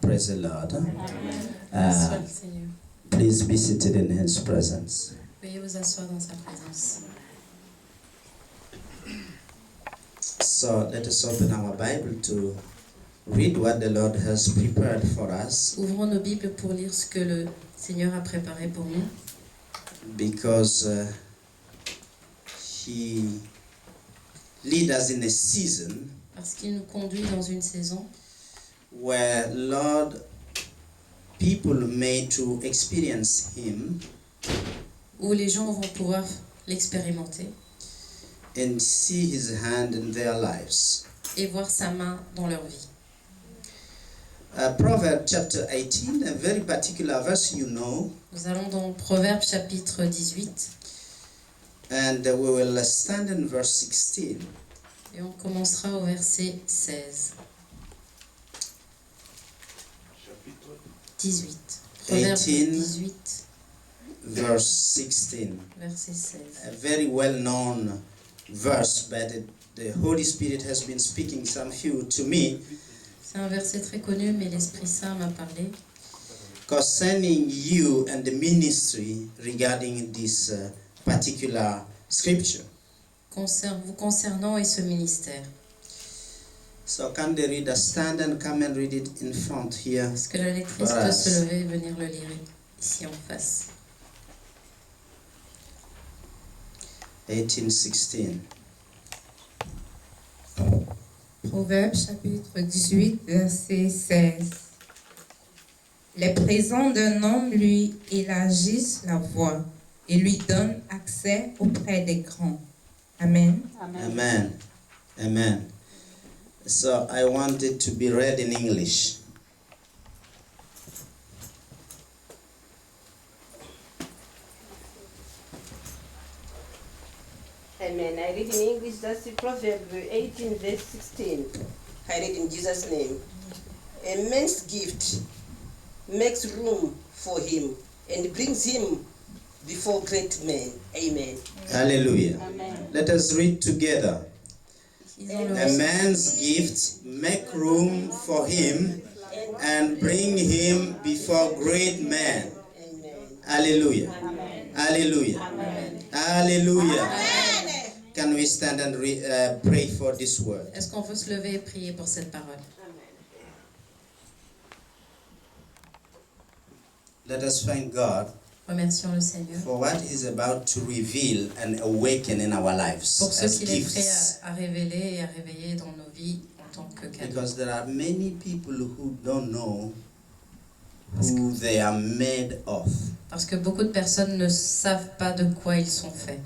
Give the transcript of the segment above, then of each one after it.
Praise the Lord. Soit le Seigneur. Please be seated in His presence. Veuillez vous asseoir dans sa présence. So let us open our Bible to read what the Lord has prepared for us, Ouvrons nos Bibles pour lire ce que le Seigneur a préparé pour nous. because He leads us in a season Parce qu'il nous conduit dans une saison where, Lord, people may to experience Him où les gens vont pouvoir l'expérimenter and see His hand in their lives. et voir sa main dans leur vie. Proverbs chapter 18, a very particular verse you know, Nous allons dans Proverbes chapitre 18 and we will stand in verse 16. et on commencera au verset 16. 18. Proverbes 18, Verse 16. verset 16. A very well-known verse, but the Holy Spirit has been speaking some few to me C'est un verset très connu, mais l'Esprit Saint m'a parlé concerning you and the ministry regarding this particular scripture. vous concernant et ce ministère. So can the reader stand and come and read it in front here? Est-ce que la lectrice peut se lever et venir le lire ici en face? 18:16. Proverbe chapitre 18, verset 16. Les présents d'un homme lui élargissent la voie et lui donnent accès auprès des grands. Amen. Amen. Amen. So I want it to be read in English. Amen. I read in English, that's the Proverbs 18, verse 16. I read in Jesus' name. A man's gift makes room for him and brings him before great men. Amen. Hallelujah. Amen. Let us read together. Lisons le A man's gift make room for him and bring him before great men. Amen. Hallelujah. Amen. Hallelujah. Amen. Hallelujah. Can we stand and pray for this word? Est-ce qu'on peut se lever et prier pour cette parole? Let us thank God Remercions le Seigneur for what He's about to reveal and awaken in our lives pour ce as qu'il est prêt gifts. à révéler et à réveiller dans nos vies en tant que cadeau. Because there are many people who don't know who they are made of. Parce que beaucoup de personnes ne savent pas de quoi ils sont faits.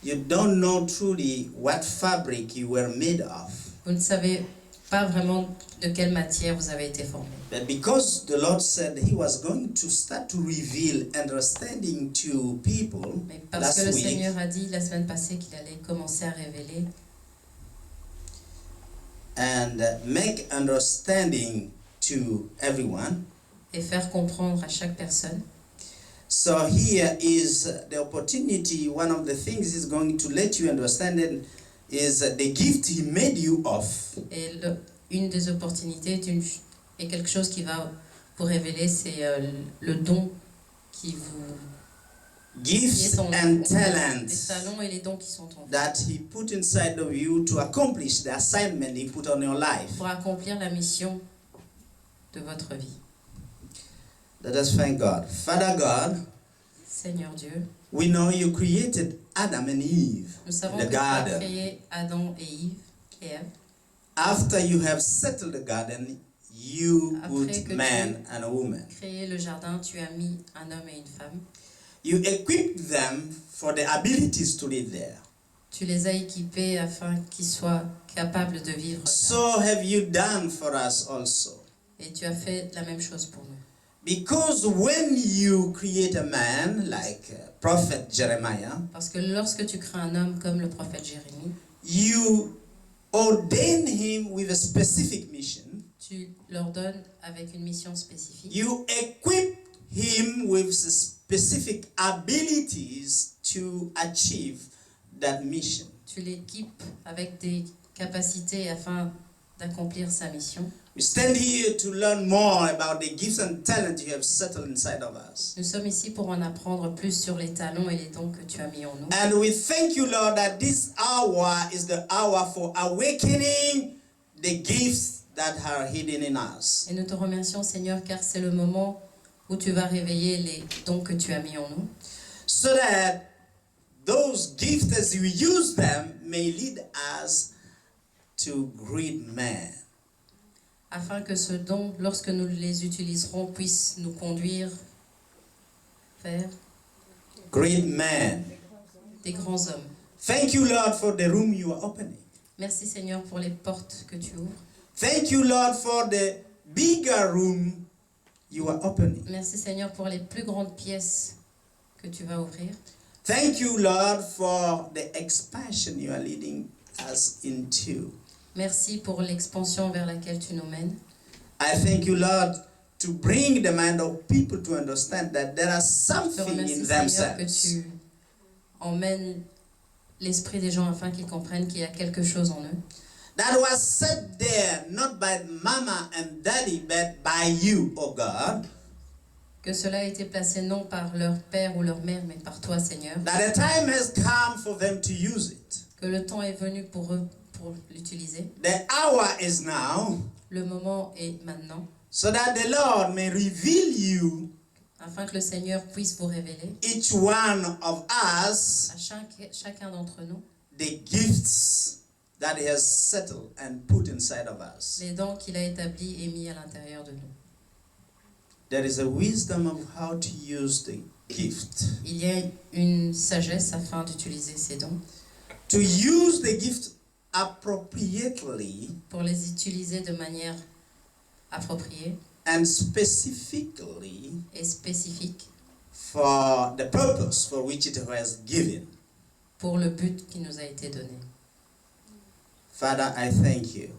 You don't know truly what fabric you were made of. Vous ne savez pas vraiment de quelle matière vous avez été formé. But because the Lord said He was going to start to reveal understanding to people Mais parce que le last week, Seigneur a dit la semaine passée qu'il allait commencer à révéler and make understanding to everyone. et faire comprendre à chaque personne. So here is the opportunity. One of the things He's going to let you understand is the gift He made you of. Et une des opportunités est quelque chose qui va vous révéler, c'est le don qui vous... Gifts and les talents talents et les dons qui sont en vous. that He put inside of you to accomplish the assignment He put on your life. Pour accomplir la mission de votre vie. Let us thank God. Father God, Seigneur Dieu, we know You created Adam and Eve nous savons in que the tu as garden. créé Adam et Ève. After you have settled the garden, you Après put que man and a woman. Créé le jardin, tu as mis un homme et une femme. You equipped them for the abilities to live there. Tu les as équipés afin qu'ils soient capables de vivre là. So have you done for us also. Et tu as fait la même chose pour nous. Because when you create a man like Prophet Jeremiah, Parce que lorsque tu crées un homme comme le prophète Jérémie, you ordain him with a specific mission. tu leur donnes avec une mission spécifique. You equip him with specific abilities to achieve that mission. Tu l'équipes avec des capacités afin d'accomplir sa mission. We stand here to learn more about the gifts and talents you have settled inside of us. Nous sommes ici pour en apprendre plus sur les talents et les dons que tu as mis en nous. And we thank you, Lord, that this hour is the hour for awakening the gifts that are hidden in us. Et nous te remercions, Seigneur, car c'est le moment où tu vas réveiller les dons que tu as mis en nous. So that those gifts, as you use them, may lead us to great men. Afin que ce don, lorsque nous les utiliserons, puisse nous conduire vers Great men. des grands hommes. Thank you, Lord, for the room you are opening. Merci, Seigneur, pour les portes que tu ouvres. Thank you, Lord, for the bigger room you are opening. Merci, Seigneur, pour les plus grandes pièces que tu vas ouvrir. Thank you, Lord, for the expansion you are leading us into. Merci pour l'expansion vers laquelle tu nous mènes. I thank you, Lord, to bring the mind of people to understand that there is Je te something in remercie, Seigneur, que themselves tu emmènes l'esprit des gens afin qu'ils comprennent qu'il y a quelque chose en eux. that was set there not by mama and daddy, but by you, oh God. Que cela a été placé non par leur père ou leur mère, mais par toi, Seigneur. That the time has come for them to use it. Que le temps est venu pour eux pour l'utiliser. The hour is now, Le moment est maintenant, so that the Lord may reveal you, afin que le Seigneur puisse vous révéler each one of us, à chacun d'entre nous the gifts that He has settled and put inside of us. les dons qu'il a établis et mis à l'intérieur de nous. There is a wisdom of how to use the gift. Il y a une sagesse afin d'utiliser ces dons, To use the gift appropriately pour les utiliser de manière appropriée and specifically et spécifique for the purpose for which it was given. pour le but qui nous a été donné. Father, I thank you.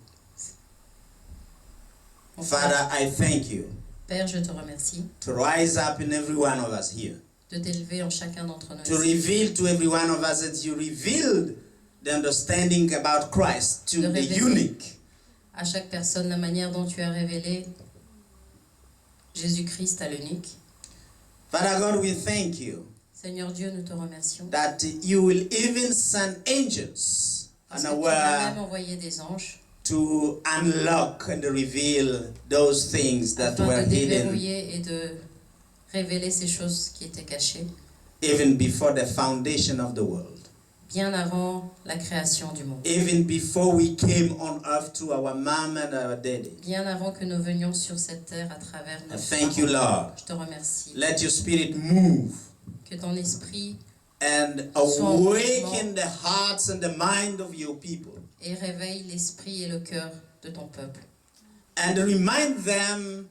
Mon Father, I thank you Père, je te remercie to rise up in every one of us here. de t'élever en chacun d'entre nous To ici, reveal to every one of us that you revealed the understanding about Christ to De the révéler. unique. à chaque personne la manière dont tu as révélé Jésus-Christ à l'unique. Father God, we thank you Seigneur Dieu, nous te remercions that you will even send angels parce que tu as même unaware envoyé des anges to unlock and reveal those things that afin were de hidden déverrouiller et de révéler ces choses qui étaient cachées even before the foundation of the world. bien avant la création du monde, Even before we came on earth through our mom and our daddy. bien avant que nous venions sur cette terre à travers nos Thank you, parents. Lord. Je te remercie Let your spirit move que ton esprit and awaken the hearts and the mind of your people. et réveille l'esprit et le cœur de ton peuple And remind them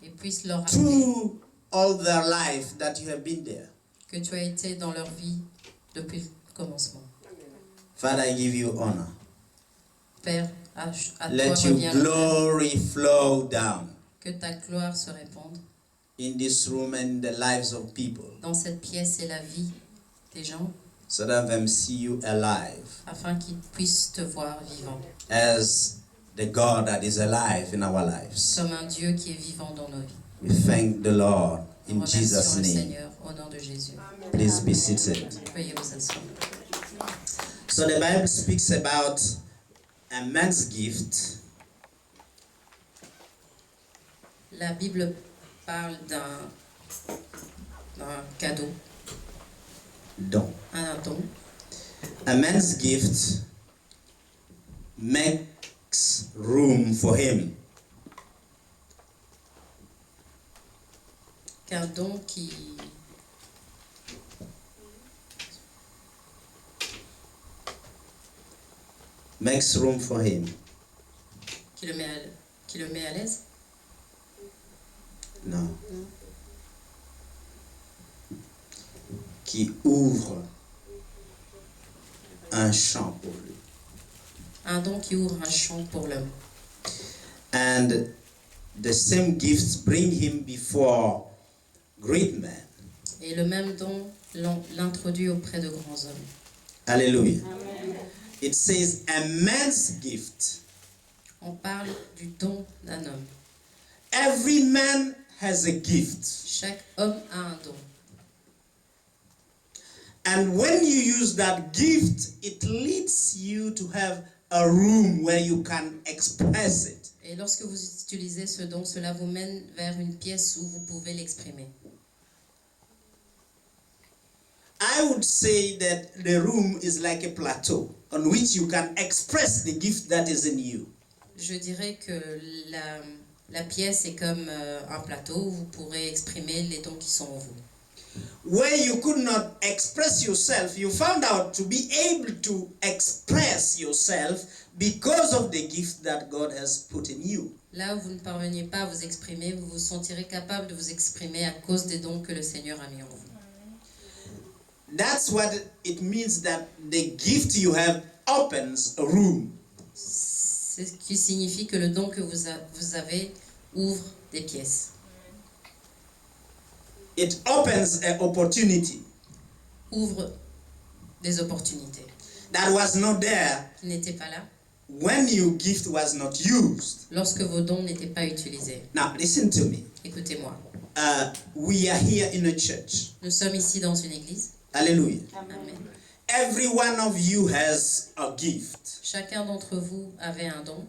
et puisse leur rappeler through all their life that you have been there. que tu as été dans leur vie depuis le commencement. Father, I give you honor. Père, à toi Let your revient l'honneur. glory flow down Que ta gloire se répande in this room and the lives of people, dans cette pièce et la vie des gens, so that them see you alive afin qu'ils puissent te voir vivant, as the God that is alive in our lives. comme un Dieu qui est vivant dans nos vies. We thank the Lord Nous in Jesus' remercions le name. Seigneur au nom de Jésus. Please be seated. Veuillez vous asseoir. So the Bible speaks about a man's gift. La Bible parle d'un cadeau, Don. un don. A man's gift makes room for him. Qu'un don qui Makes room for him. le met à l'aise. Non. Qui ouvre un champ pour lui. Un don qui ouvre un champ pour l'homme. And the same gifts bring him before great men. Et le même don l'introduit auprès de grands hommes. Hallelujah. It says a man's gift On parle du don d'un homme. Every man has a gift. Chaque homme a un don. And when you use that gift, it leads you to have a room where you can express it. Et lorsque vous utilisez ce don, cela vous mène vers une pièce où vous pouvez l'exprimer. I would say that the room is like a plateau on which you can express the gift that is in you. Je dirais que la pièce est comme un plateau où vous pourrez exprimer les dons qui sont en vous. Where you could not express yourself, you found out to be able to express yourself because of the gift that God has put in you. Là où vous ne parveniez pas à vous exprimer, vous vous sentirez capable de vous exprimer à cause des dons que le Seigneur a mis en vous. That's what it means, that the gift you have opens a room. C'est ce qui signifie que le don que vous avez ouvre des pièces. It opens an opportunity Ouvre des opportunités that was not there qui n'étaient pas là when your gift was not used. lorsque vos dons n'étaient pas utilisés. Now, listen to me. Écoutez-moi. We are here in a church. Nous sommes ici dans une église. Hallelujah. Amen. Every one of you has a gift. Chacun d'entre vous avait un don.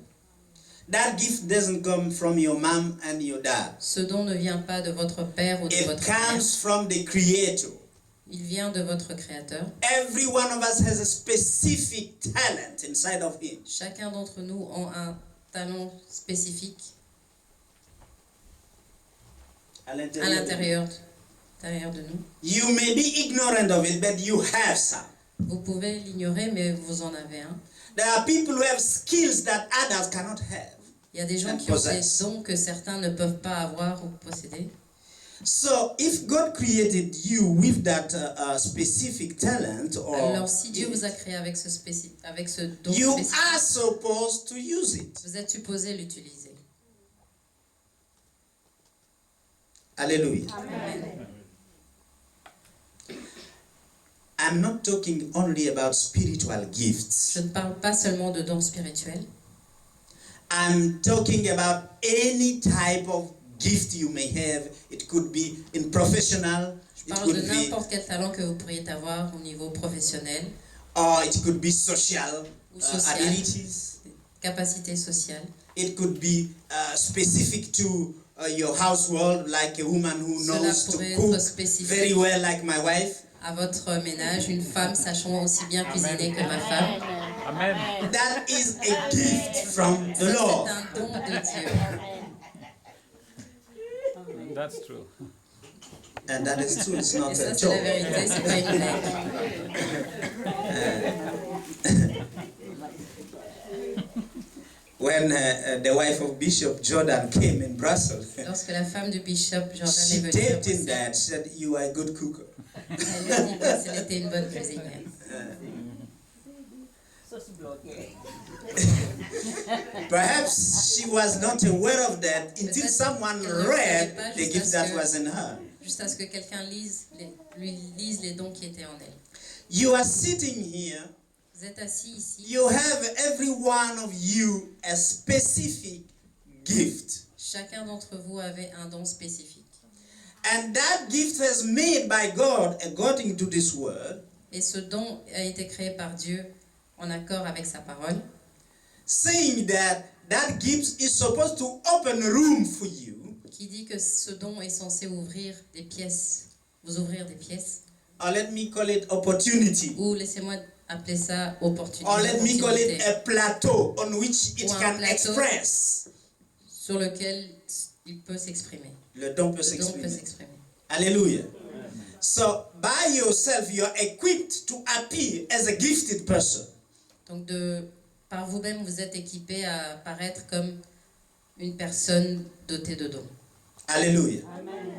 That gift doesn't come from your mom and your dad. Ce don ne vient pas de votre père ou de It votre mère. comes from the Creator. Il vient de votre Créateur. Every one of us has a specific talent inside of him. Chacun d'entre nous a un talent spécifique à l'intérieur de nous. You may be ignorant of it, but you have some. Vous pouvez l'ignorer, mais vous en avez un. There are people who have skills that others cannot have. Il y a des gens And qui ont des possess. dons que certains ne peuvent pas avoir ou posséder. So, if God created you with that specific talent, or Alors, si Dieu vous a créé avec ce don you spécifique, are supposed to use it. vous êtes supposé l'utiliser. Hallelujah. Amen. I'm not talking only about spiritual gifts. Je ne parle pas seulement de dons spirituels. I'm talking about any type of gift you may have. It could be in professional, Je it parle could de be, n'importe quel talent que vous pourriez avoir au niveau professionnel, or it could be social ou social, abilities. capacité sociale. It could be specific to your household, like a woman who Cela knows to pourrait cook être spécifique very well, like my wife. à votre ménage, une femme sachant aussi bien cuisiner que ma femme. Amen. That is a gift from the Ça, Lord. c'est un don de Dieu. That's true. And that is true, it's not Et ça, a c'est la joke. vérité, c'est pas une blague. When the wife of Bishop Jordan came in Brussels, Lorsque la femme du bishop Jordan est she venue, taped in elle that, said, "You are a good cooker." a dit qu'elle était une bonne cuisinière. Perhaps she was not aware of that until someone read the gift that was in her. Juste à ce que quelqu'un lui lise les dons qui étaient en elle. You are sitting here. Vous êtes assis ici. You have, every one of you, a specific gift. Chacun d'entre vous avait un don spécifique. And that gift was made by God according to this word, Et ce don a été créé par Dieu en accord avec sa parole, saying that that gift is supposed to open a room for you, qui dit que ce don est censé ouvrir des pièces, vous ouvrir des pièces, or let me call it opportunity, ou laissez-moi appeler ça opportunité, or let me call it opportunité, a plateau on which it Ou un can plateau. express. sur lequel il peut s'exprimer. Le don peut Le don peut s'exprimer. s'exprimer. Hallelujah. So, by yourself, you are equipped to appear as a gifted person. Donc par vous-même, vous êtes équipé à paraître comme une personne dotée de dons. Hallelujah.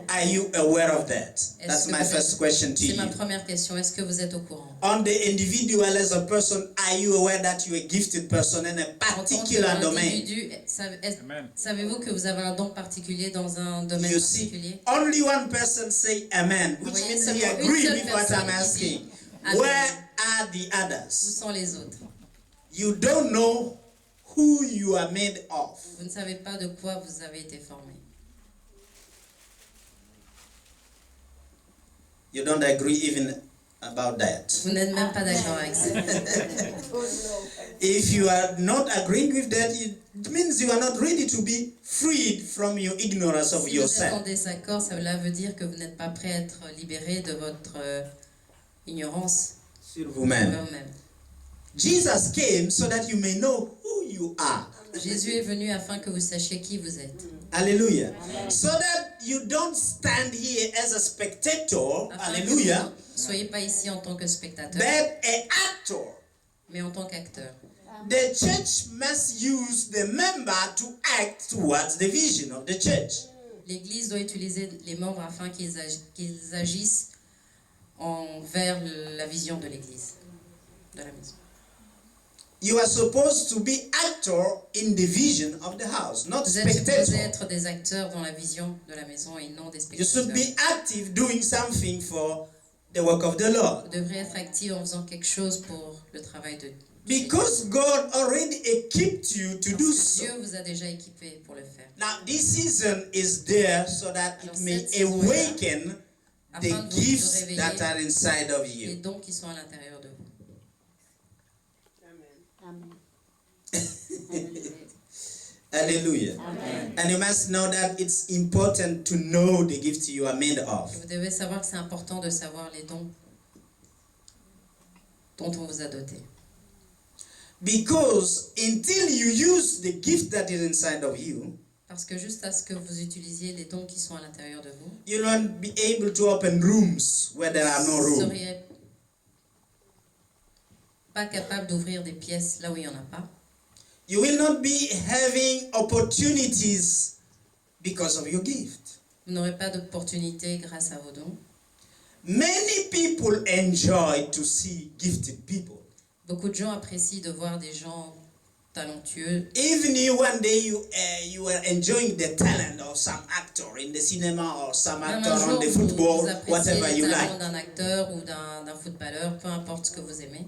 Are you aware of that? That's que my vous êtes- first question to C'est ma you. première question. Est-ce que vous êtes au courant? On the individual as a person, are you aware that you're a gifted person in a En tant particular domain? qu'individu, Amen. savez-vous que vous avez un don particulier dans un domaine You see, particulier? only one person say amen, which voyez, means he seulement une agrees seule with what I'm personne qui asking. dit Amen. Where are the Où others? sont les autres? You don't know who you are made of. Vous ne savez pas de quoi vous avez été formé. You don't agree even about that. Vous n'êtes même pas d'accord avec ça. If you are not agreeing with that, it means you are not ready to be freed from your ignorance of Si vous êtes en yourself. désaccord, cela veut dire que vous n'êtes pas prêt à être libéré de votre ignorance Sur envers vous-même. vous-même. Jesus came so that you may know who you are. Jésus est venu afin que vous sachiez qui vous êtes. Hallelujah. So that you don't stand here as a spectator. Afin que Hallelujah. vous ne soyez pas ici en tant que spectateur, But an actor. mais en tant qu'acteur. The church must use the member to act towards the vision of the church. L'Église doit utiliser les membres afin qu'ils agissent envers la vision de l'Église, de la maison. You are supposed to be actor in the vision of the house, not Vous êtes supposés spectator. être des acteurs dans la vision de la maison et non des You should spectateurs. be active doing something for the work of the Lord. Vous devrez être actif en faisant quelque chose pour le travail de Dieu. Because God already equipped you to do Parce que Dieu so. vous a déjà équipé pour le faire. Now this season is there so that it Alors, may cette saison-là, awaken Afin the de vous gifts réveiller that are inside of les you. dons qui sont à l'intérieur de vous. Hallelujah. And you must know that it's important to know the gift you are made of. Et vous devez savoir que c'est important de savoir les dons dont on vous a doté. Because until you use the gift that is inside of you, Parce que juste à ce que vous utilisiez les dons qui sont à l'intérieur de vous, you won't be able to open rooms where there are no vous ne rooms. seriez pas capable d'ouvrir des pièces là où il n'y en a pas. You will not be having opportunities because of your gift. Vous n'aurez pas d'opportunité grâce à vos dons. Many people enjoy to see gifted people. Beaucoup de gens apprécient de voir des gens talentueux. Even you one day you were enjoying the talent of some actor in the cinema or some Même actor un on jour, the vous football, appréciez whatever les you talents like. d'un acteur ou d'un footballeur, peu importe ce que vous aimez,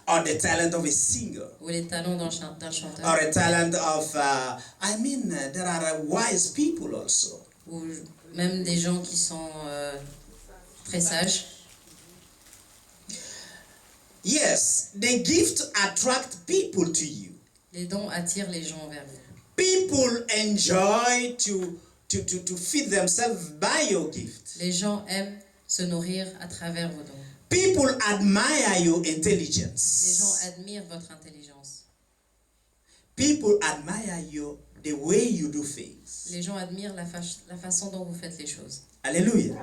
Or the talent of a singer. ou les talents d'un chanteur, Or a talent of, there are wise people also. ou même des gens qui sont très sages. Yes, the gift attract people to you. Les dons attirent les gens vers vous. People enjoy to feed themselves by your gift. Les gens aiment se nourrir à travers vos dons. People admire your Les gens intelligence. admirent votre intelligence. People admire the way you do things. Les gens admirent la façon dont vous faites les choses. Hallelujah.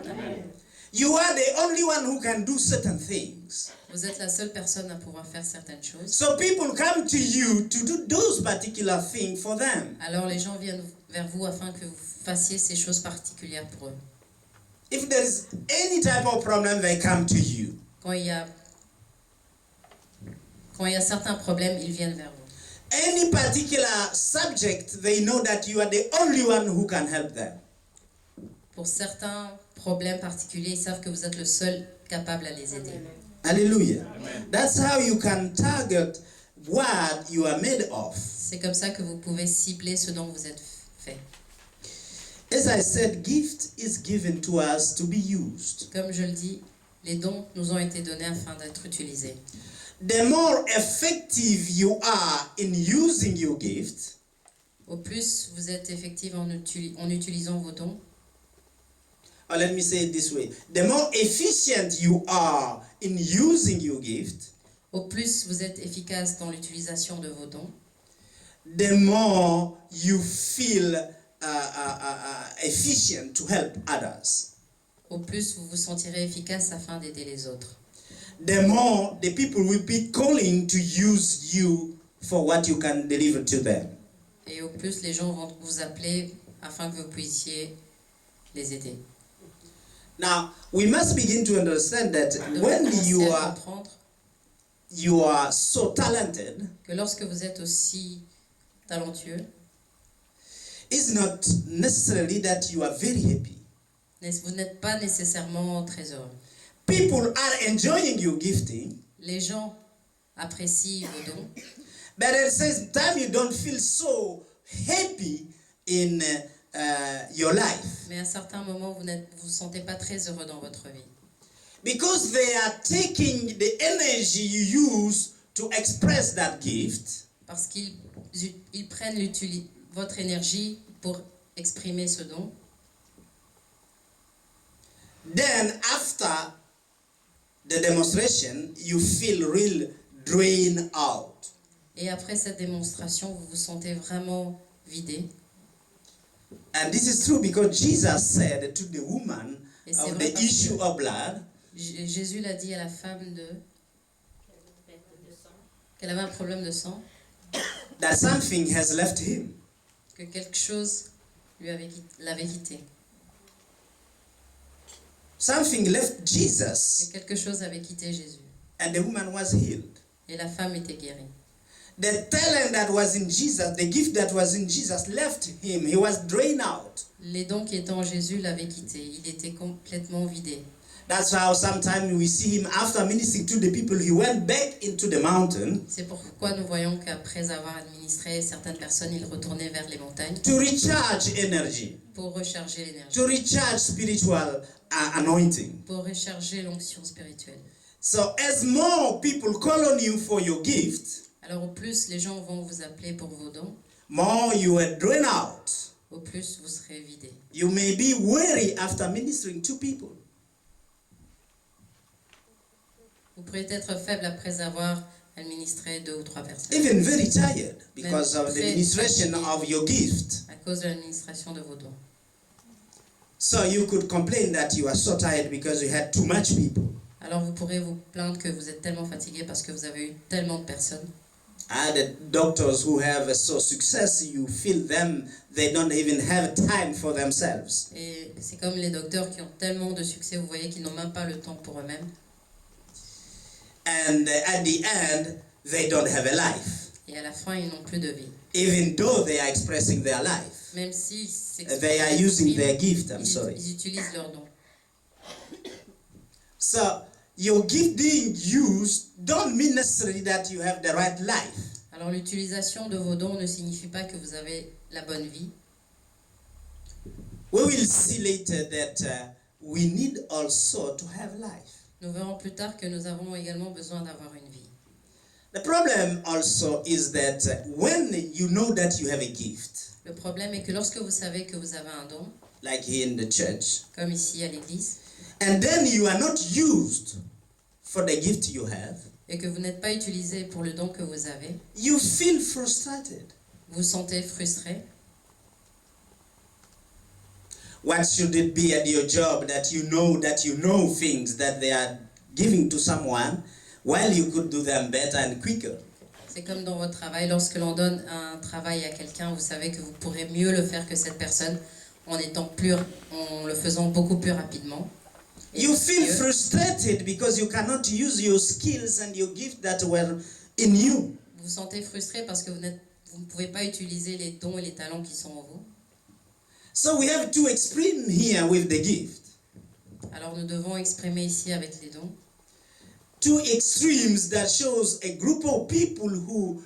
You are the only one who can do certain things. Vous êtes la seule personne à pouvoir faire certaines choses. So people come to you to do those particular things for them. Alors les gens viennent vers vous afin que vous fassiez ces choses particulières pour eux. If there is any type of problem, they come to you. Quand il y a certains problèmes, ils viennent vers vous. Any particular subject, they know that you are the only one who can help them. Pour certains problèmes particuliers, ils savent que vous êtes le seul capable à les aider. Hallelujah. That's how you can target what you are made of. C'est comme ça que vous pouvez cibler ce dont vous êtes fait. As I said, gift is given to us to be used. Comme je le dis, les dons nous ont été donnés afin d'être utilisés. The more effective you are in using your gift, Au plus vous êtes effectif en utilisant vos dons, or let me say it this way, the more efficient you are in using your gift, au plus vous êtes efficace dans l'utilisation de vos dons, the more you feel efficient to help others. au plus vous vous sentirez efficace afin d'aider les autres. The more the people will be calling to use you for what you can deliver to them. Et au plus les gens vont vous appeler afin que vous puissiez les aider. Now, we must begin to understand that Nous devons when commencer à comprendre you are so talented, que lorsque vous êtes aussi talentueux, it's not necessarily that you are very happy. vous n'êtes pas nécessairement très heureux. People are enjoying your gifting, Les gens apprécient vos dons, But at the same time, you don't feel so happy in your life. Mais à certains moments, vous ne vous sentez pas très heureux dans votre vie. Because they are taking the energy you use to express that gift. Parce qu'ils prennent votre énergie pour exprimer ce don. Then after the demonstration, you feel real drained out. Et après cette démonstration, vous vous sentez vraiment vidé. And this is true because Jesus said to the woman Et c'est of vrai the parce issue que of blood, Jésus l'a dit à la femme qu'elle avait un problème de sang, that something has left him. que quelque chose l'avait quitté, Something left que Jesus, quelque chose avait quitté Jésus. and the woman was healed. Et la femme était guérie. The talent that was in Jesus, the gift that was in Jesus left him. He was drained out. Les dons qui étaient en Jésus l'avaient quitté. Il était complètement vidé. That's how sometimes we see him after ministering to the people, he went back into the mountain C'est pourquoi nous voyons qu'après avoir administré certaines personnes, il retournait vers les montagnes to recharge energy, pour recharger l'énergie, to recharge spiritual anointing. pour recharger l'onction spirituelle. So as more people call on you for your gift, Alors au plus les gens vont vous appeler pour vos dons, more you are drained out. au plus vous serez vidé. You may be weary after ministering to people. Vous pourrez être faible après avoir administré 2 ou 3 personnes, Even very tired because Même of the très ministration fatigué. of your gift. à cause de l'administration de vos dons. So you could complain that you are so tired because you had too much people. Alors vous pourrez vous plaindre que vous êtes tellement fatigué parce que vous avez eu tellement de personnes. The doctors who have so success, you feel them, they don't even have time for themselves. Et c'est comme les docteurs qui ont tellement de succès, vous voyez qu'ils n'ont même pas le temps pour eux-mêmes. And at the end, they don't have a life. Et à la fin, ils n'ont plus de vie. Even though they are expressing their life. Même s'ils They are using their gift, I'm ils sorry. utilisent leurs dons. So your gift being used don't mean necessarily that you have the right life. Alors l'utilisation de vos dons ne signifie pas que vous avez la bonne vie. We will see later that we need also to have life. Nous verrons plus tard que nous avons également besoin d'avoir une vie. The problem also is that when you know that you have a gift, Le problème est que lorsque vous savez que vous avez un don, like here in the church, comme ici à l'église, and then you are not used for the gift you have, et que vous n'êtes pas utilisé pour le don que vous avez, you feel frustrated. vous vous sentez frustré. What should it be at your job that you know things that they are giving to someone while you could do them better and quicker? C'est comme dans votre travail, lorsque l'on donne un travail à quelqu'un, vous savez que vous pourrez mieux le faire que cette personne en le faisant beaucoup plus rapidement. Et You feel mieux. frustrated because you cannot use your skills and your gift that were in you. Vous vous sentez frustré parce que vous ne pouvez pas utiliser les dons et les talents qui sont en vous. So we have to explain here with the gift. Alors nous devons exprimer ici avec les dons Two extremes that shows a group of people who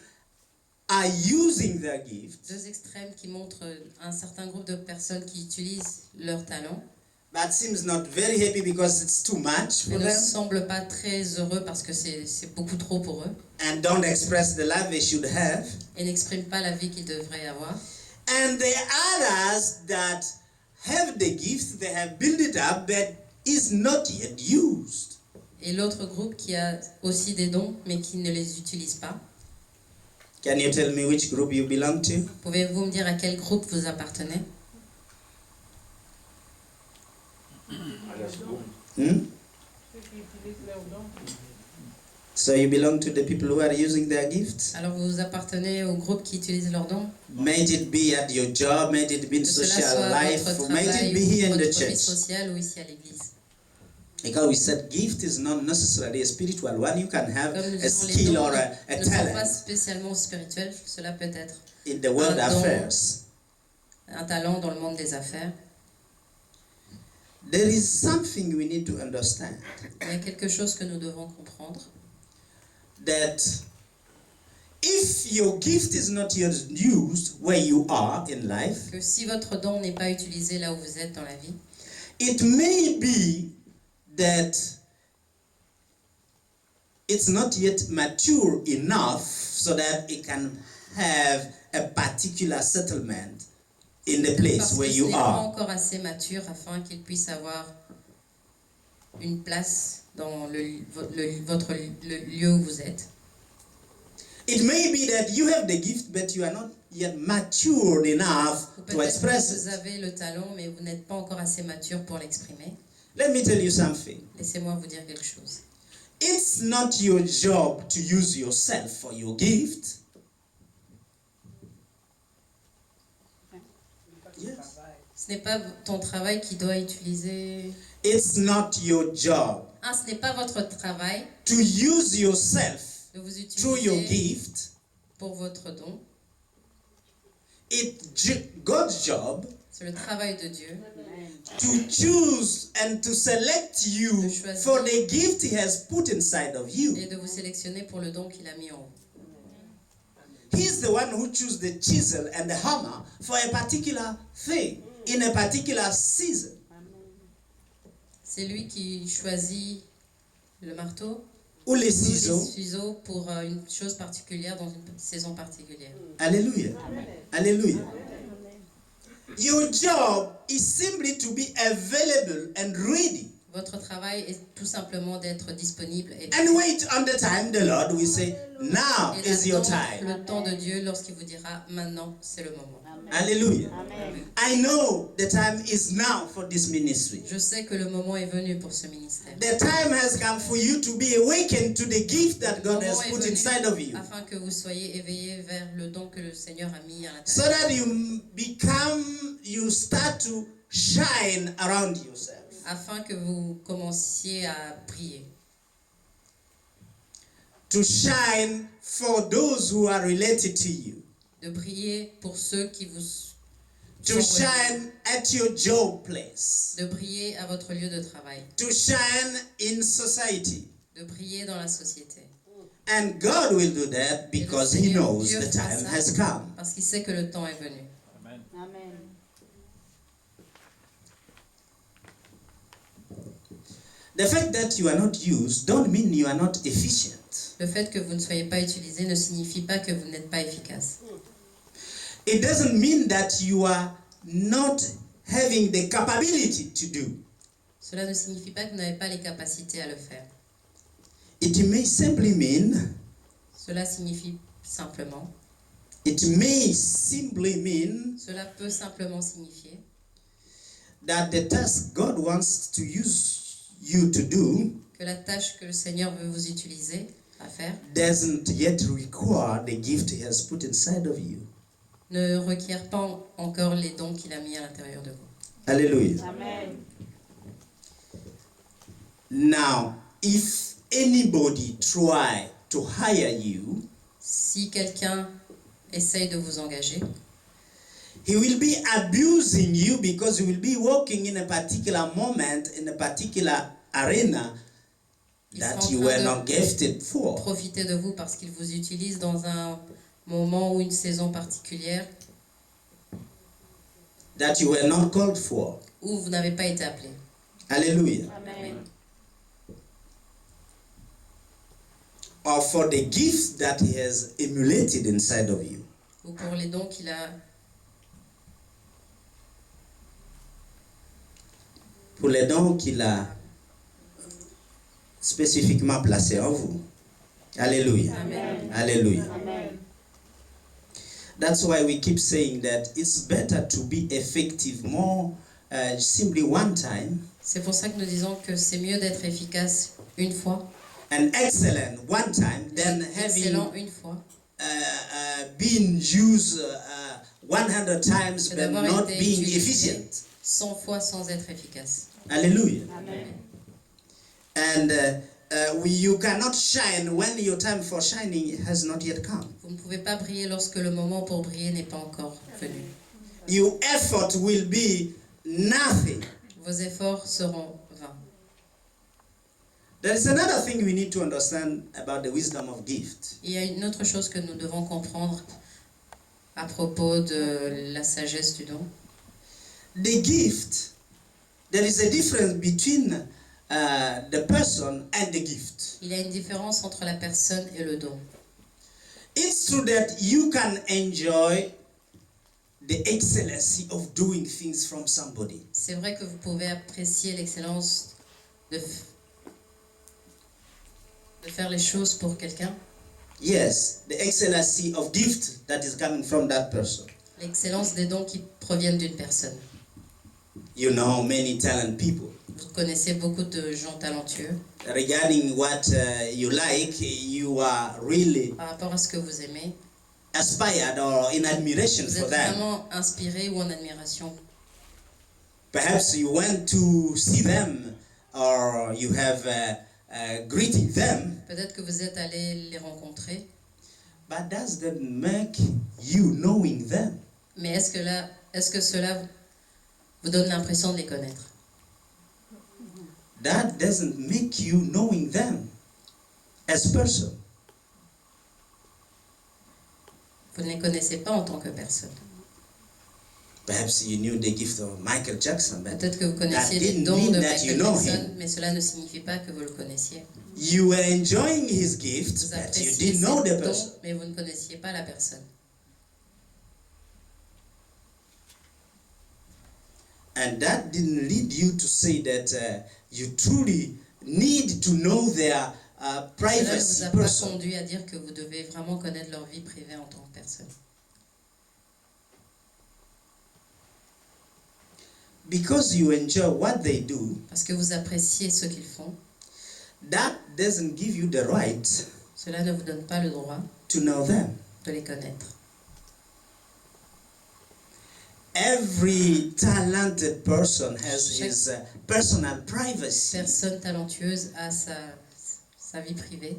are using their gift, 2 extrêmes qui montrent un certain groupe de personnes qui utilisent leurs talents, but seems not very happy because it's too much mais for ne them, semblent pas très heureux parce que c'est beaucoup trop pour eux and don't express the love they should have. et n'expriment pas la vie qu'ils devraient avoir. And there are others that have the gift, they have built it up, but is not yet used. Et l'autre groupe qui a aussi des dons mais qui ne les utilise pas. Can you tell me which group you belong to? Pouvez-vous me dire à quel groupe vous appartenez? So you belong to the people who are using their gifts? Alors vous appartenez au groupe qui utilise leurs dons? May it be at your job, may it be in Que cela social soit life, votre or may it travail be here ou in the votre vie church. sociale ou ici à l'église. Because we said gift is not necessarily a spiritual one. You can have Comme nous a disons, les skill dons or a ne sont pas talent spécialement spirituels, cela peut être in the world un don. affairs. un talent dans le monde des affaires. There is something we need to understand. Il y a quelque chose que nous devons comprendre. That if your gift is not yet used where you are in life, que si votre don n'est pas utilisé là où vous êtes dans la vie, it may be that it's not yet mature enough so that it can have a particular settlement in the place parce where que ce you n'est pas are. encore assez mature afin qu'il puisse avoir une place dans le lieu où vous êtes. It may be that you have the gift, but you are not yet matured enough Ou to peut-être express que vous it. avez le talent, mais vous n'êtes pas encore assez mature pour l'exprimer. Let me tell you something. Laissez-moi vous dire quelque chose. It's not your job to use yourself for your gift. Yes. Ce n'est pas ton travail qui doit utiliser... It's not your job Ce n'est pas votre travail to use yourself de vous through your utiliser gift. pour votre don. It's God's job C'est le travail de Dieu to choose and to select you De choisir. for the gift He has put inside of you. et de vous sélectionner pour le don qu'il a mis en vous. He's the one who chose the chisel and the hammer for a particular thing in a particular season. C'est lui qui choisit le marteau Ou les ou les ciseaux. ciseaux pour une chose particulière dans une saison particulière. Hallelujah. Hallelujah. Your job is simply to be available and ready. Votre travail est tout simplement d'être disponible et And wait on the time the Lord will say, now et is your d'attendre time. le temps de Dieu lorsqu'il vous dira maintenant c'est le moment. Hallelujah. I know the time is now for this ministry. Je sais que le moment est venu pour ce ministère. The time has come for you to be awakened to the gift that Le God moment has est put venu inside of you. afin que vous soyez éveillés vers le don que le Seigneur a mis à So l'intérieur. that you start to shine around yourself. Afin que vous commenciez à briller. To shine for those who are related to you. De briller pour ceux qui vous To sont reliés. shine at your job place. De briller à votre lieu de travail. To shine in society. De briller dans la société. And God will do that because He Seigneur knows Dieu the fera time ça has come. Parce qu'il sait que le temps est venu. Amen. The fact that you are not used don't mean you are not efficient. Le fait que vous ne soyez pas utilisé ne signifie pas que vous n'êtes pas efficace. It doesn't mean that you are not having the capability to do. Cela ne signifie pas que vous n'avez pas les capacités à le faire. It may simply mean, Cela signifie simplement, cela peut simplement signifier that the task God wants to use you to do que la tâche que le Seigneur veut vous utiliser à faire doesn't yet require the gift He has put inside of you. ne requiert pas encore les dons qu'il a mis à l'intérieur de vous. Hallelujah. Now, if anybody try to hire you, Si quelqu'un essaye de vous engager, he will be abusing you because he will be working in a particular moment, in a particular arena il sera that en you train were de not gifted for. profiter de vous parce qu'il vous utilise dans un moment ou une saison particulière That you were not called for. où vous n'avez pas été appelé. Hallelujah. Or for the gifts that He has emulated inside of you. Ou pour les dons qu'il a Pour les dons qu'il a spécifiquement placés en vous. Hallelujah. Amen. Hallelujah. That's why we keep saying that it's better to be effective more simply one time C'est pour ça que nous disons que c'est mieux d'être efficace une fois, and excellent one time than excellent having une fois, been used 100 times que but d'avoir not été being utilisé efficient. 100 fois sans être efficace. Hallelujah. And you cannot shine when your time for shining has not yet come. Vous ne pouvez pas briller lorsque le moment pour briller n'est pas encore venu. Your effort will be nothing Vos efforts seront vains There is another thing we need to understand about the wisdom of gift. Il y a une autre chose que nous devons comprendre à propos de la sagesse du don. The gift, there is a difference between the person and the gift. Il y a une différence entre la personne et le don. It's true that you can enjoy the excellency of doing things from somebody. C'est vrai que vous pouvez apprécier l'excellence de faire les choses pour quelqu'un. Yes, the excellency of gift that is coming from that person. L'excellence des dons qui proviennent d'une personne. You know many talented people. Vous connaissez beaucoup de gens talentueux. Regarding what you like, you are really Par rapport à ce que vous aimez, aspired or in admiration vous for êtes them. vraiment inspiré ou en admiration. Perhaps you went to see them or you have greeted them, Peut-être que vous êtes allé les rencontrer, but does that make you knowing them? mais est-ce que cela vous donne l'impression de les connaître? That doesn't make you knowing them as person. Vous ne les connaissez pas en tant que personne. Perhaps you knew the gift of Michael Jackson, but Peut-être que vous that connaissiez les didn't dons mean de that you Michael know Jackson, him. mais cela ne signifie pas que vous le connaissiez. You were enjoying his gift, Vous but you appréciez didn't know ses the dons, person. mais vous ne connaissiez pas la personne. And that didn't lead you to say that you truly need to know their Cela ne vous privacy a pas person. conduit à dire que vous devez vraiment connaître leur vie privée en tant que personne. Because you enjoy what they do, Parce que vous appréciez ce qu'ils font, that doesn't give you the right cela ne vous donne pas le droit to know them. de les connaître. Every talented person has Chaque- his personal privacy. Personne talentueuse a sa vie privée.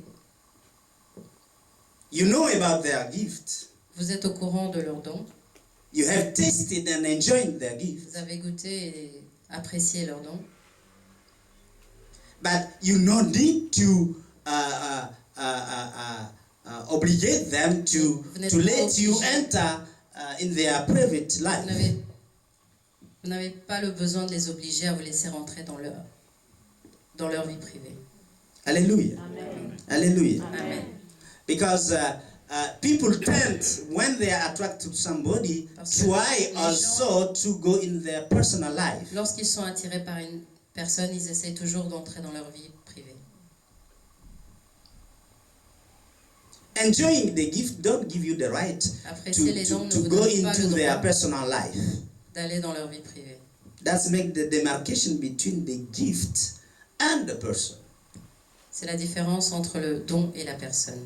You know about their gift. Vous êtes au courant de leurs dons. You have tasted and enjoyed their gift. Vous avez goûté et apprécié leurs dons. But you don't need to obligate them to let you enter in their private Vous life. n'avez pas le besoin de les obliger à vous laisser rentrer dans leur vie privée. Hallelujah. Hallelujah. Amen. Because people tend, when they are attracted to somebody, Parce que try les also to go in their personal life. Lorsqu'ils sont attirés par une personne, ils essaient toujours d'entrer dans leur vie privée. Enjoying the gift don't give you the right Apprécier les dons ne to vous go donne pas into le their droit personal life. d'aller dans leur vie privée. That's make the demarcation between the gift and the person. C'est la différence entre le don et la personne.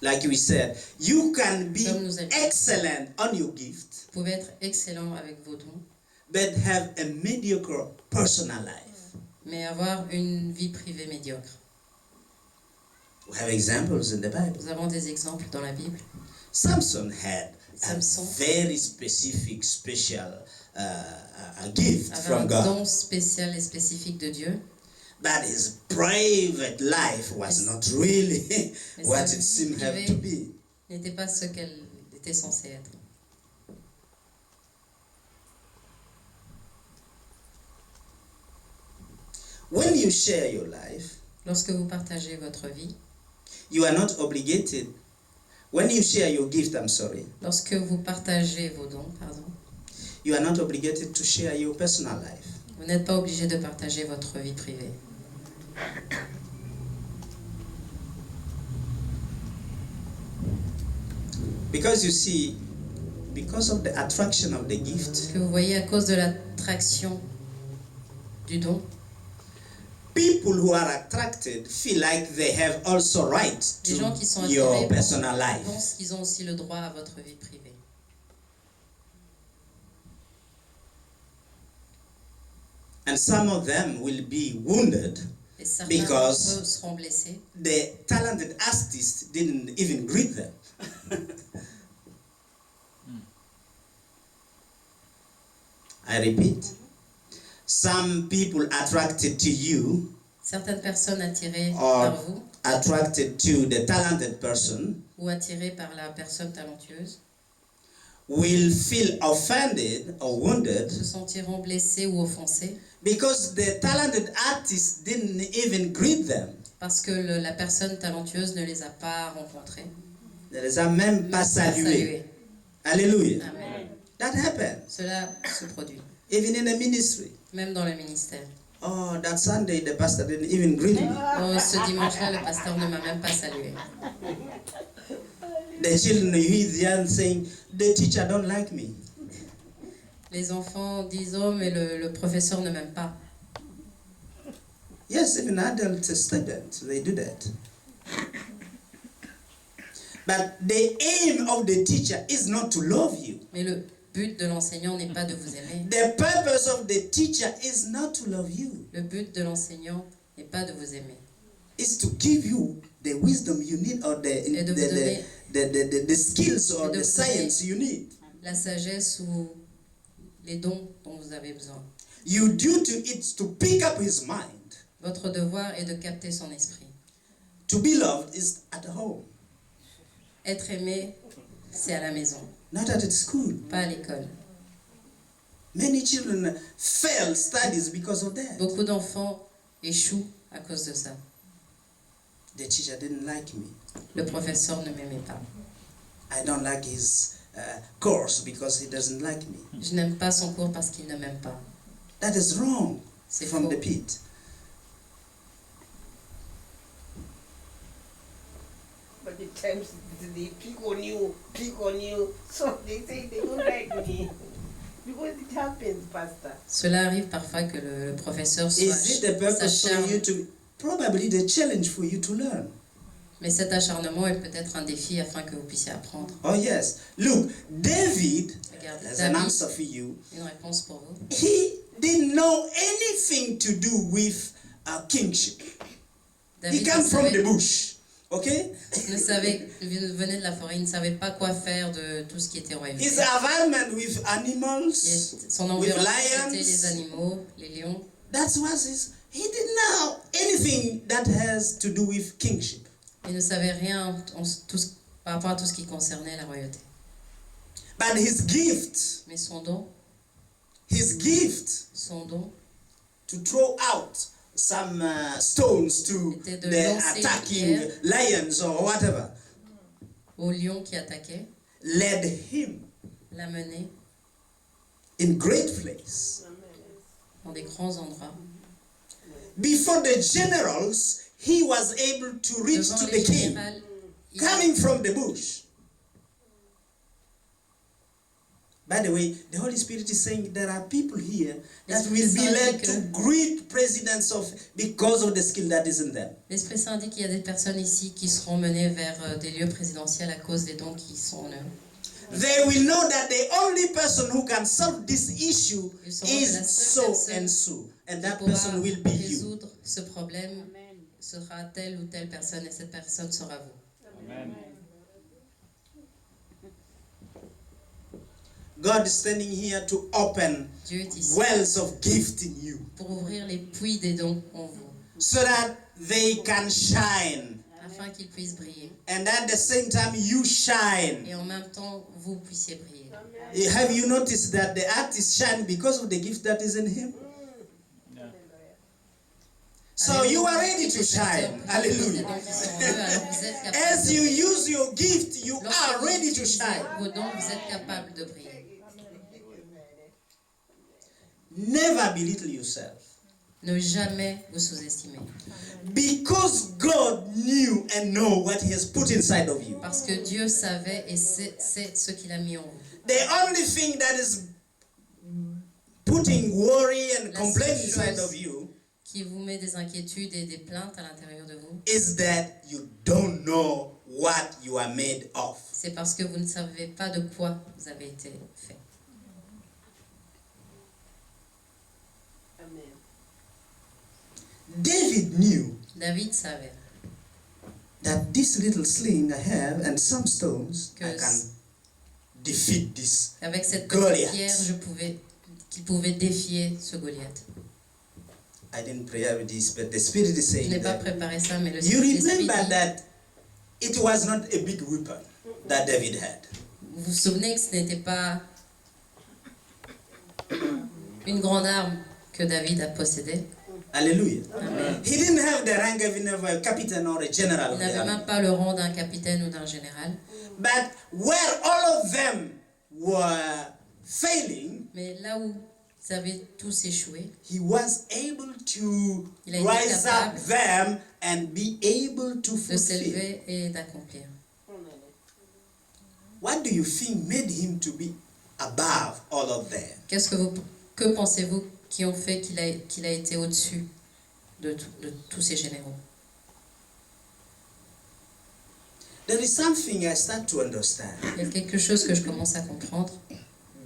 Like we said, you can be Comme nous avons dit. excellent on your gift, Vous pouvez être excellent avec vos dons, but have a mediocre personal life. mais avoir une vie privée médiocre. We have examples in the Bible. Nous avons des exemples dans la Bible. Samson had Samson a very specific, special gift Avait un from God. don spécial et spécifique de Dieu. But his private life was not really Mais what sa it vie seemed have privée to be. n'était pas ce qu'elle était censée être. When you share your life, Lorsque vous partagez votre vie, you are not obligated. When you share your gift, I'm sorry, lorsque vous partagez vos dons, pardon, you are not obligated to share your personal life. vous n'êtes pas obligé de partager votre vie privée. Because you see, because of the attraction of the Parce gift, que vous voyez, à cause de l'attraction du don, people who are attracted feel like they have also right les gens qui sont to attirés your personal life. pensent qu'ils ont aussi le droit à votre vie privée. And some of them will be wounded. Et certains Because- d'entre eux seront blessés The talented artist didn't even greet them. I repeat, some people attracted to you Certaines personnes attirées Or- par vous attracted to the talented person ou attirées par la personne talentueuse will feel offended or wounded se sentiront blessés ou offensés because the talented artist didn't even greet them. parce que la personne talentueuse ne les a pas rencontrés, Ne les a même ne pas les a pas salués. salués. Hallelujah. Amen. That happened. Cela se produit, Even in the ministry. même dans le ministère. Oh, that Sunday the pastor didn't even greet me. Oh, ce dimanche-là, le pasteur ne m'a même pas salué. The children hear the young saying, the teacher don't like me. Les enfants disent, oh, mais le professeur ne m'aime pas. Yes, even adult students, they do that. But the aim of the teacher is not to love you. Mais le but de l'enseignant n'est pas de vous aimer. The purpose of the teacher is not to love you. Le but de l'enseignant n'est pas de vous aimer. It's to give you the wisdom you need or Et de vous donner the skills or et de the vous science you need. la sagesse ou les dons dont vous avez besoin. Your duty is to pick up his mind. Votre devoir est de capter son esprit. To be loved is at home, Être aimé, c'est à la maison, not at school. pas à l'école. Many children fail studies because of that. Beaucoup d'enfants échouent à cause de ça. The teacher didn't like me. Le professeur ne m'aimait pas. I don't like his course because he doesn't like me. Je n'aime pas son cours parce qu'il ne m'aime pas. That is wrong C'est from faux. the pit. But the times they pick on you, so they say they don't like me. Because it happens, Pastor. Cela arrive parfois que le professeur Is it the purpose for s'acharne, you to, probably the challenge for you to learn? mais cet acharnement est peut-être un défi afin que vous puissiez apprendre. Oh yes. Look, David, Regardez, there's an David, answer for you. une réponse pour vous. He didn't know anything to do with kingship. He David came from the savait, bush. Okay? il venait de la forêt, il ne savait pas quoi faire de tout ce qui était royauté. His environment with animals, Son with environnement, c'était lions. les animaux, les lions. That was his. He didn't know anything that has to do with kingship. Il ne savait rien par rapport à tout ce qui concernait la royauté. But his gift, Mais son don, to throw out some stones to était de the lancer une attacking pierre. lions or whatever, au lion qui attaquait, led him l'a mené in great place. dans des grands endroits. Before the generals, he was able to reach Devant to the les king, générales, il coming from the bush. By the way, the Holy Spirit is saying there are people here that will be led to great presidents because of the skill that is in them. L'Esprit Saint dit qu'il y a des personnes ici qui seront menées vers des lieux présidentiels à cause des dons qui sont en eux. They will know that the only person who can solve this issue Ils sauront que la is seule so personne and so, and qui that pourra person will be you. résoudre ce problème sera telle ou telle personne et cette personne sera vous. Amen. God is standing here to open Dieu est ici wells of gift in you, pour ouvrir les puits des dons en vous, so that they can shine, afin qu'ils puissent briller. and at the same time you shine. Et en même temps, vous puissiez briller. Have you noticed that the artist shine because of the gift that is in him? Yeah. So you are ready to shine. Hallelujah. As you use your gift, you are ready to shine. Vos dons, vous êtes capable de briller. Never belittle yourself. Ne jamais vous sous-estimer. Because God knew and know what He has put inside of you. Parce que Dieu savait et sait ce qu'il a mis en vous. The only thing that is putting worry and La complaint seule inside chose of you qui vous met des inquiétudes et des plaintes à l'intérieur de vous, is that you don't know what you are made of. c'est parce que vous ne savez pas de quoi vous avez été fait. Amen. David knew David savait that this little sling I have and some stones, I Que can defeat this. qu'avec cette Goliath. petite pierre, qu'il pouvait défier ce Goliath. I didn't prepare this, but the Spirit is Je saying n'ai pas that. préparé ça, mais You l'Esprit remember dit, that it was not a big weapon that David had. vous vous souvenez que ce n'était pas une grande arme que David a possédée. Hallelujah. Amen. He didn't have the rank even of a captain or a general Il of the n'avait army. même pas le rang d'un capitaine ou d'un général. But where all of them were failing, Mais là où ils avaient tous échoué, he was able to Il a été rise up capable them and be able to de fulfill. s'élever et d'accomplir. What do you think made him to be above all of them? Que pensez-vous qui ont fait qu'il a été au-dessus de tous ces généraux? There is something I start to understand. Il y a quelque chose que je commence à comprendre.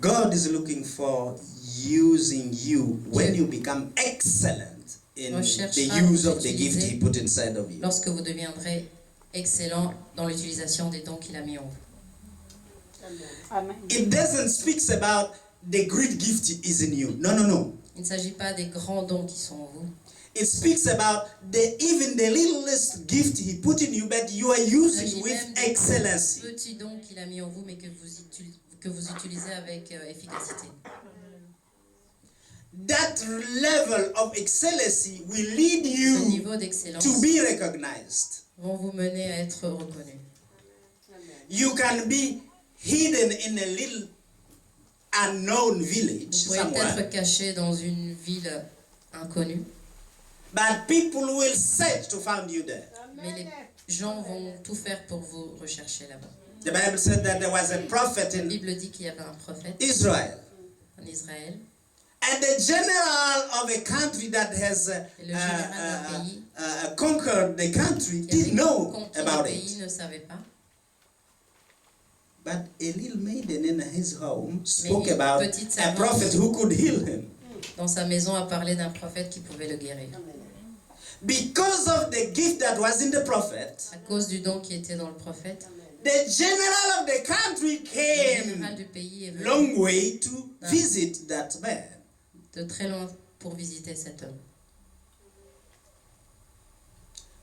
God is looking for using you when you become excellent in Recherche the à use vous of the gift utiliser He put inside of you. Lorsque vous deviendrez excellent dans l'utilisation des dons qu'il a mis en vous. It doesn't speak about the great gift is in you. No, no, no. Il ne s'agit pas des grands dons qui sont en vous. It speaks about even the littlest gift He put in you, but you are Il using s'agit with même des excellency. petits dons qu'il a mis en vous, mais que vous utilisez avec efficacité. That level of excellency will lead Ce you niveau d'excellence to be recognized. vont vous mener à être reconnus. You can be hidden in a little unknown village Vous pourriez somewhere, être caché dans une ville inconnue, but people will search to find you there. mais les gens vont tout faire pour vous rechercher là-bas. The Bible said that there was a prophet La in Bible dit qu'il y avait un prophète Israel, en Israël, and the general of a country that has et le général d'un pays conquered the country qui avait didn't know conquis about le pays it. ne savait pas. But a little maiden in his home Mais spoke une about petite a servante prophet who could heal him. dans sa maison a parlé d'un prophète qui pouvait le guérir. Because of the gift that was in the prophet, À cause du don qui était dans le prophète, the general of the country le came général du pays est venu long way to visit that man. de très loin pour visiter cet homme.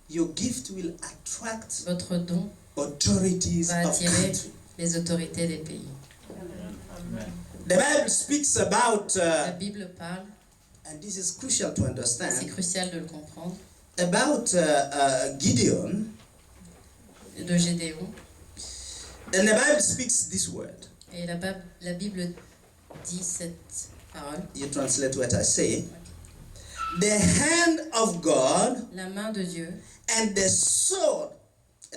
Your gift will attract Votre don authorities va of attirer country. les autorités des pays. The Bible speaks about, La Bible parle, and this is crucial to c'est understand, crucial de le comprendre, about Gideon. de Gédéon. And the Bible speaks this word. Et la Bible dit cette parole. You translate what I say. The hand of God La main de Dieu and the sword,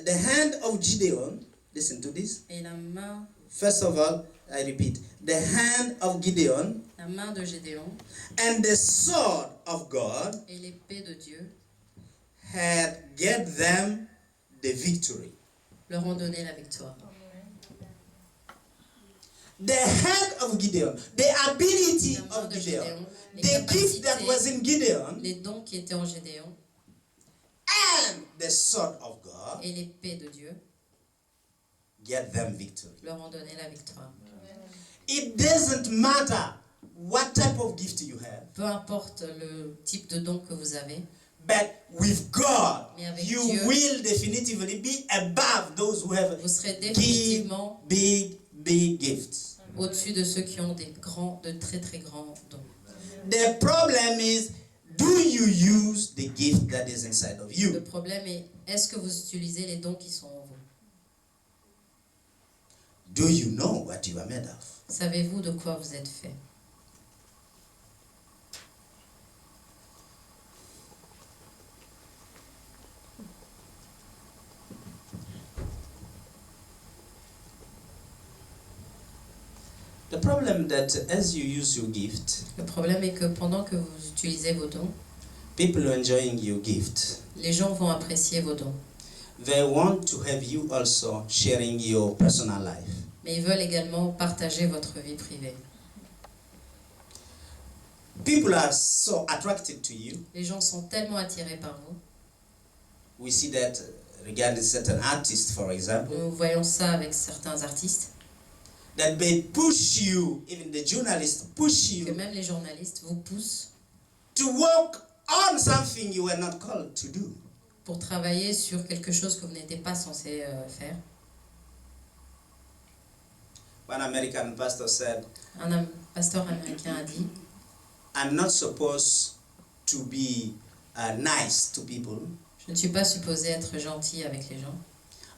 the hand of Gideon. Listen to this. et la main, First of all, I repeat, the hand of Gideon la main de Gédéon and the sword of God et l'épée de Dieu had get them the victory. leur ont donné la victoire. The hand of Gideon, the ability La main of de Gideon, Gédéon, les the gift that was capacités, in Gideon, les dons qui étaient en Gédéon and the sword of God et l'épée de Dieu get them victory. leur ont donné la victoire. It doesn't matter what type of gift you have, Peu importe le type de don que vous avez, but with God, Mais avec you Dieu, will definitively be above those who have vous serez big, définitivement big gifts. au-dessus de ceux qui ont de très très grands dons. The problem is, do you use the gift that is inside of Le you? problème est, est-ce que vous utilisez les dons qui sont en vous? Do you know what you are made of? Savez-vous de quoi vous êtes fait? The problem that as you use your gift, Le problème est que pendant que vous utilisez vos dons, people are enjoying your gift. les gens vont apprécier vos dons. They want to have you also sharing your personal life. Mais ils veulent également partager votre vie privée. People are so attracted to you. Les gens sont tellement attirés par vous. We see that regarding certain artists, for example, Nous voyons ça avec certains artistes, that they push you, even the journalists push que you même les journalistes vous poussent to walk on something you were not called to do. pour travailler sur quelque chose que vous n'étiez pas censé faire. One American pastor said, Pasteur américain a dit, I'm not supposed to be nice to people je ne suis pas supposé être gentil avec les gens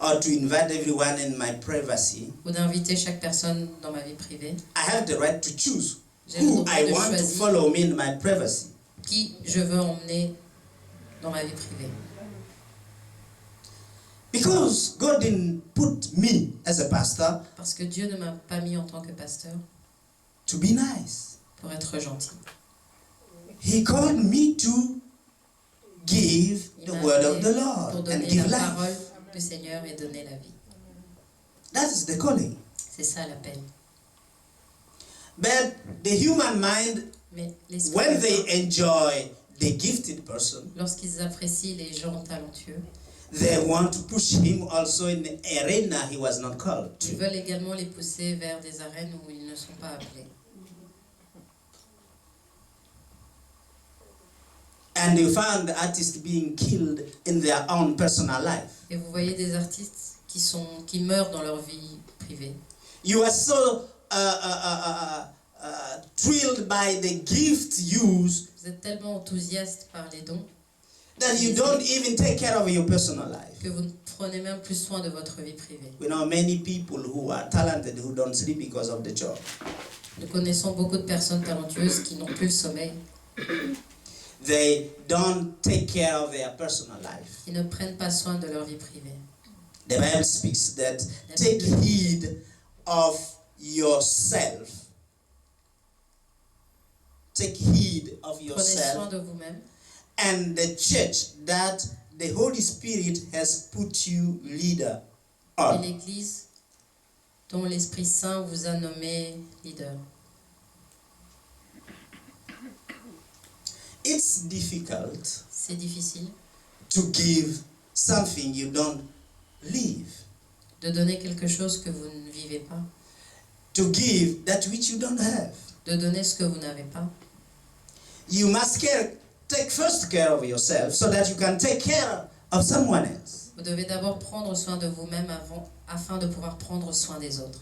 or to invite everyone in my privacy. ou d'inviter chaque personne dans ma vie privée. I have the right to choose J'ai le who droit I de want to choisir follow me in my privacy. qui je veux emmener dans ma vie privée. Because God didn't put me as a pastor Parce que Dieu ne m'a pas mis en tant que pasteur to be nice. pour être gentil. He called me to give Il the m'a word of appelé the pour Lord and donner give la life. parole du Seigneur et donner la vie. That is the calling. C'est ça l'appel. But the human mind, Mais l'esprit when humain, they enjoy the gifted person, lorsqu'ils apprécient les gens talentueux, they want to push him also in the arena he was not called ils to. veulent également les pousser vers des arènes où ils ne sont pas appelés. And you found the artists being killed in their own personal life. Et vous voyez des artistes qui meurent dans leur vie privée. You are so thrilled by the gift used Vous êtes tellement enthousiaste par les dons that you don't even take care of your personal life. que vous ne prenez même plus soin de votre vie privée. We know many people who are talented who don't sleep because of the job. Nous connaissons beaucoup de personnes talentueuses qui n'ont plus le sommeil, They don't take care of their personal life. qui ne prennent pas soin de leur vie privée. The Bible speaks that take heed of yourself. Take heed of Prenez soin yourself de vous-même and the church that the Holy Spirit has put you leader et on. l'Église dont l'Esprit Saint vous a nommé leader. It's difficult C'est difficile to give something you don't live, de donner quelque chose que vous ne vivez pas, to give that which you don't have. de donner ce que vous n'avez pas. You must take first care of yourself so that you can take care of someone else. Vous devez d'abord prendre soin de vous-même afin de pouvoir prendre soin des autres.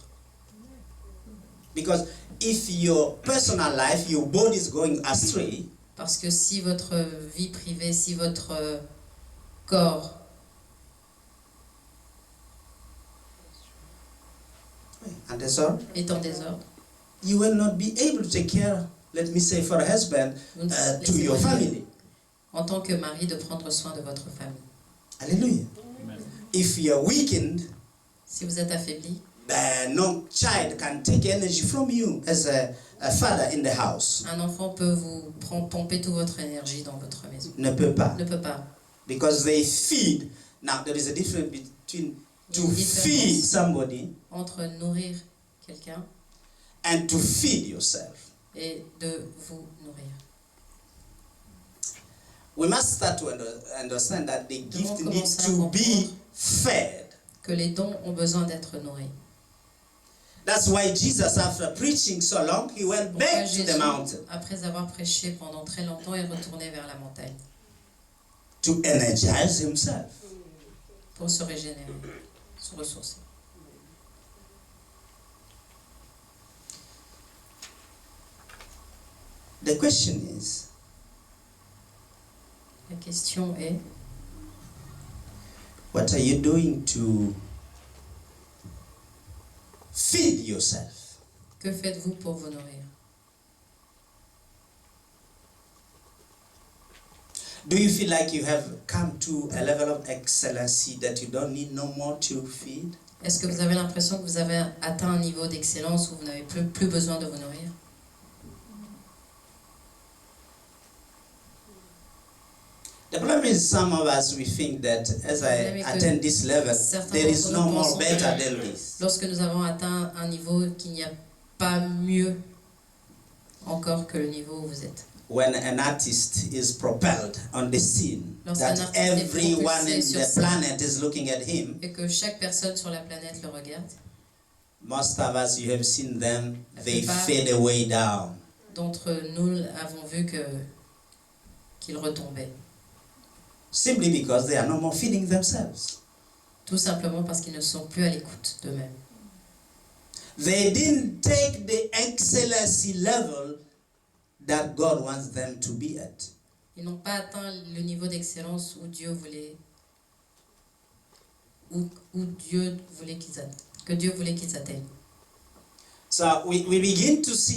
Because if your personal life, your body is going astray, Parce que si votre vie privée, si votre corps and that's all, est en désordre, you will not be able to take care, let me say, for a husband, vous ne to your laissez pas family. en tant que mari de prendre soin de votre famille. Hallelujah. Amen. If you're weakened, Si vous êtes affaibli, no child can take energy from you as a father in the house. un enfant peut vous pomper toute votre énergie dans votre maison. Ne peut pas. Ne peut pas. Because they feed. Now, there is a difference between Il y a to une feed différence somebody entre nourrir quelqu'un and to feed yourself. et de vous nourrir. We must start to understand that the gift Devons needs commencer à to be comprendre fed. que les dons ont besoin d'être nourris. That's why Jesus, after preaching so long, he went Pourquoi back to Jésus, the mountain après avoir prêché pendant très longtemps, est retourné vers la montagne to energize himself. pour se régénérer, se ressourcer. The question is, La question est, what are you doing to feed yourself? que faites-vous pour vous nourrir? Do you feel like you have come to a level of excellency that you don't need no more to feed? Est-ce que vous avez l'impression que vous avez atteint un niveau d'excellence où vous n'avez plus besoin de vous nourrir? The problem is some of us, we think that as I attain this level, there is no more better than this. Lorsque nous avons atteint un niveau qu'il n'y a pas mieux encore que le niveau où vous êtes. When an artist is propelled on the scene, Lorsqu'un that artiste est everyone in propulsé sur the scène. planet is looking at him, Et que chaque personne sur la planète le regarde. most of us, you have seen them, La they plupart. fade away down. D'entre nous avons vu que qu'ils retombaient. Simply because they are no more feeding themselves. Tout simplement parce qu'ils ne sont plus à l'écoute d'eux-mêmes. They didn't take the excellency level that God wants them to be at. Ils n'ont pas atteint le niveau d'excellence où Dieu voulait, que Dieu voulait qu'ils atteignent. So we begin to see